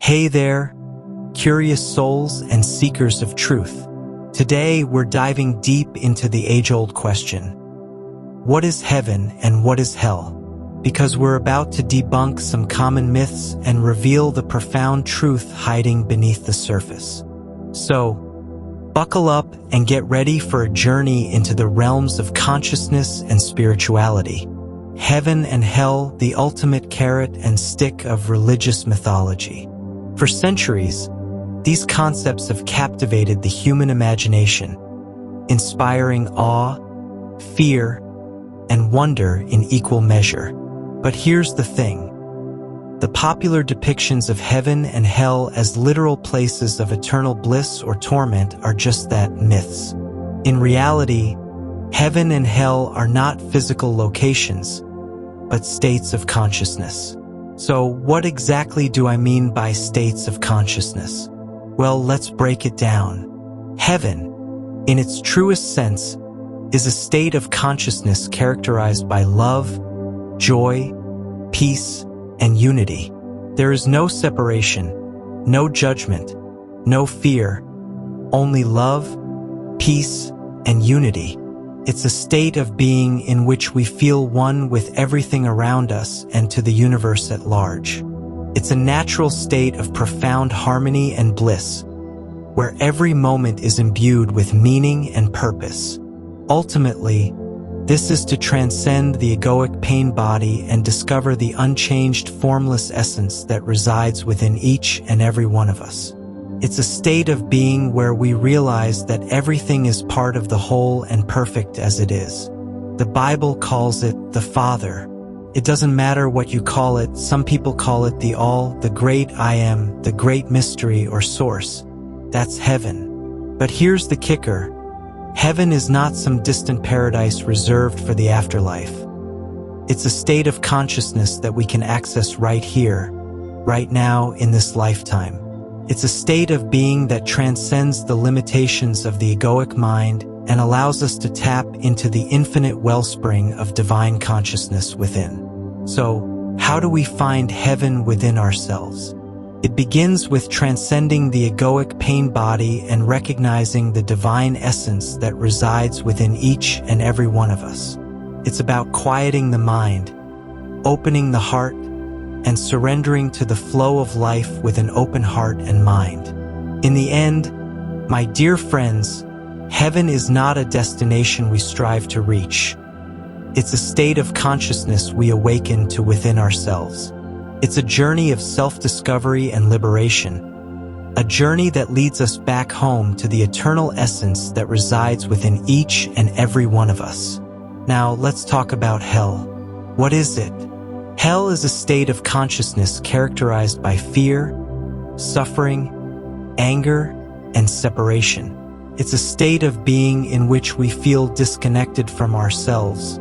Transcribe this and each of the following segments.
Hey there, curious souls and seekers of truth. Today we're diving deep into the age-old question. What is heaven and what is hell? Because we're about to debunk some common myths and reveal the profound truth hiding beneath the surface. So, buckle up and get ready for a journey into the realms of consciousness and spirituality. Heaven and hell, the ultimate carrot and stick of religious mythology. For centuries, these concepts have captivated the human imagination, inspiring awe, fear, and wonder in equal measure. But here's the thing. The popular depictions of heaven and hell as literal places of eternal bliss or torment are just that, myths. In reality, heaven and hell are not physical locations, but states of consciousness. So, what exactly do I mean by states of consciousness? Well, let's break it down. Heaven, in its truest sense, is a state of consciousness characterized by love, joy, peace, and unity. There is no separation, no judgment, no fear, only love, peace, and unity. It's a state of being in which we feel one with everything around us and to the universe at large. It's a natural state of profound harmony and bliss, where every moment is imbued with meaning and purpose. Ultimately, this is to transcend the egoic pain body and discover the unchanged formless essence that resides within each and every one of us. It's a state of being where we realize that everything is part of the whole and perfect as it is. The Bible calls it the Father. It doesn't matter what you call it. Some people call it the All, the Great I Am, the Great Mystery or Source. That's heaven. But here's the kicker. Heaven is not some distant paradise reserved for the afterlife. It's a state of consciousness that we can access right here, right now in this lifetime. It's a state of being that transcends the limitations of the egoic mind and allows us to tap into the infinite wellspring of divine consciousness within. So, how do we find heaven within ourselves? It begins with transcending the egoic pain body and recognizing the divine essence that resides within each and every one of us. It's about quieting the mind, opening the heart, and surrendering to the flow of life with an open heart and mind. In the end, my dear friends, heaven is not a destination we strive to reach. It's a state of consciousness we awaken to within ourselves. It's a journey of self-discovery and liberation, a journey that leads us back home to the eternal essence that resides within each and every one of us. Now, let's talk about hell. What is it? Hell is a state of consciousness characterized by fear, suffering, anger, and separation. It's a state of being in which we feel disconnected from ourselves,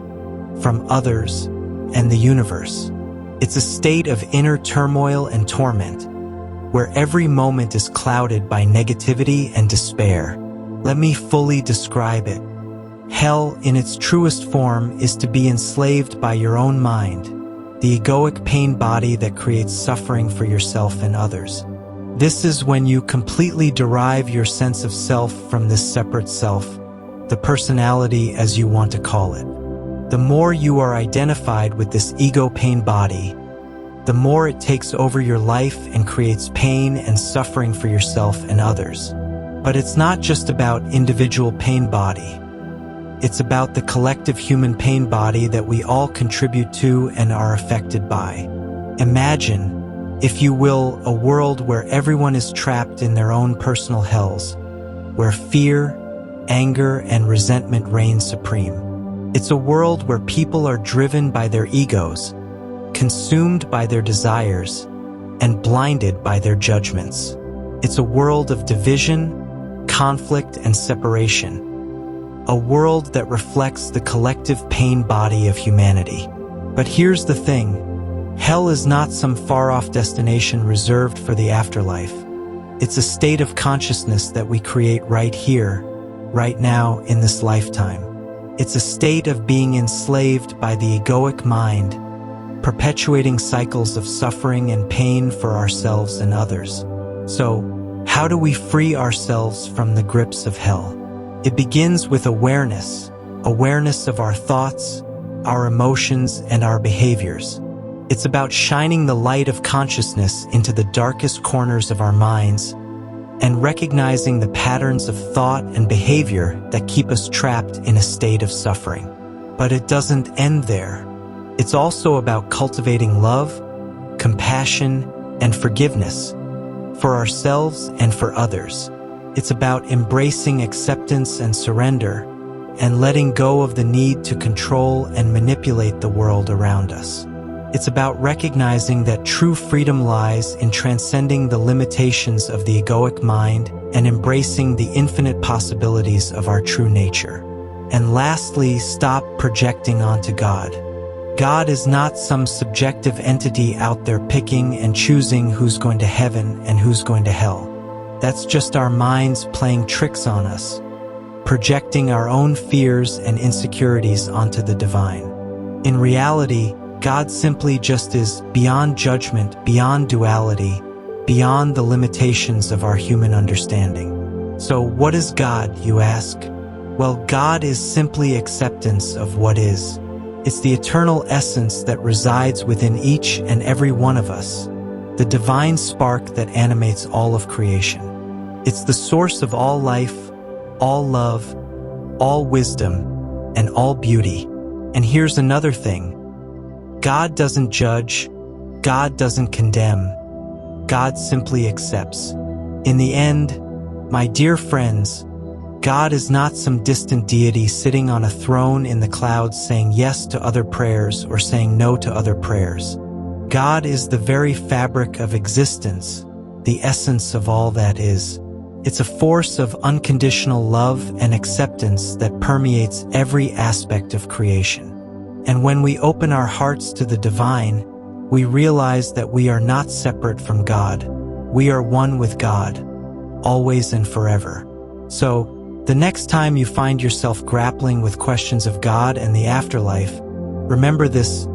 from others, and the universe. It's a state of inner turmoil and torment, where every moment is clouded by negativity and despair. Let me fully describe it. Hell, in its truest form, is to be enslaved by your own mind, the egoic pain body that creates suffering for yourself and others. This is when you completely derive your sense of self from this separate self, the personality as you want to call it. The more you are identified with this ego pain body, the more it takes over your life and creates pain and suffering for yourself and others. But it's not just about individual pain body. It's about the collective human pain body that we all contribute to and are affected by. Imagine, if you will, a world where everyone is trapped in their own personal hells, where fear, anger, and resentment reign supreme. It's a world where people are driven by their egos, consumed by their desires, and blinded by their judgments. It's a world of division, conflict, and separation. A world that reflects the collective pain body of humanity. But here's the thing. Hell is not some far-off destination reserved for the afterlife. It's a state of consciousness that we create right here, right now in this lifetime. It's a state of being enslaved by the egoic mind, perpetuating cycles of suffering and pain for ourselves and others. So, how do we free ourselves from the grips of hell? It begins with awareness of our thoughts, our emotions, and our behaviors. It's about shining the light of consciousness into the darkest corners of our minds and recognizing the patterns of thought and behavior that keep us trapped in a state of suffering. But it doesn't end there. It's also about cultivating love, compassion, and forgiveness for ourselves and for others. It's about embracing acceptance and surrender and letting go of the need to control and manipulate the world around us. It's about recognizing that true freedom lies in transcending the limitations of the egoic mind and embracing the infinite possibilities of our true nature. And lastly, stop projecting onto God. God is not some subjective entity out there picking and choosing who's going to heaven and who's going to hell. That's just our minds playing tricks on us, projecting our own fears and insecurities onto the divine. In reality, God simply just is beyond judgment, beyond duality, beyond the limitations of our human understanding. So what is God, you ask? Well, God is simply acceptance of what is. It's the eternal essence that resides within each and every one of us, the divine spark that animates all of creation. It's the source of all life, all love, all wisdom, and all beauty. And here's another thing. God doesn't judge, God doesn't condemn, God simply accepts. In the end, my dear friends, God is not some distant deity sitting on a throne in the clouds saying yes to other prayers or saying no to other prayers. God is the very fabric of existence, the essence of all that is. It's a force of unconditional love and acceptance that permeates every aspect of creation. And when we open our hearts to the divine, we realize that we are not separate from God. We are one with God, always and forever. So, the next time you find yourself grappling with questions of God and the afterlife, remember this: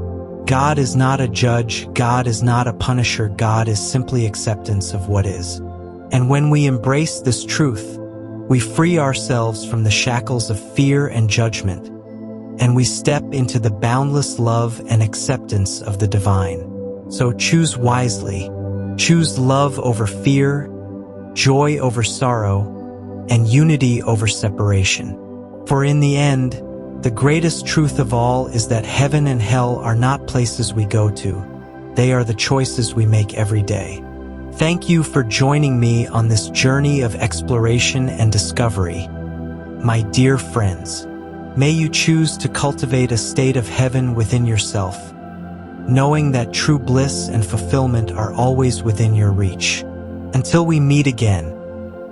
God is not a judge, God is not a punisher, God is simply acceptance of what is. And when we embrace this truth, we free ourselves from the shackles of fear and judgment, and we step into the boundless love and acceptance of the divine. So choose wisely. Choose love over fear, joy over sorrow, and unity over separation. For in the end, the greatest truth of all is that heaven and hell are not places we go to. They are the choices we make every day. Thank you for joining me on this journey of exploration and discovery. My dear friends, may you choose to cultivate a state of heaven within yourself, knowing that true bliss and fulfillment are always within your reach. Until we meet again,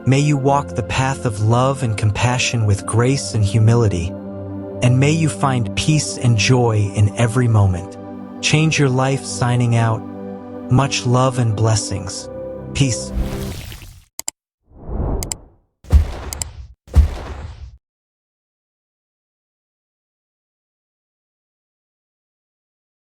may you walk the path of love and compassion with grace and humility, and may you find peace and joy in every moment. Change your life, signing out. Much love and blessings. Peace.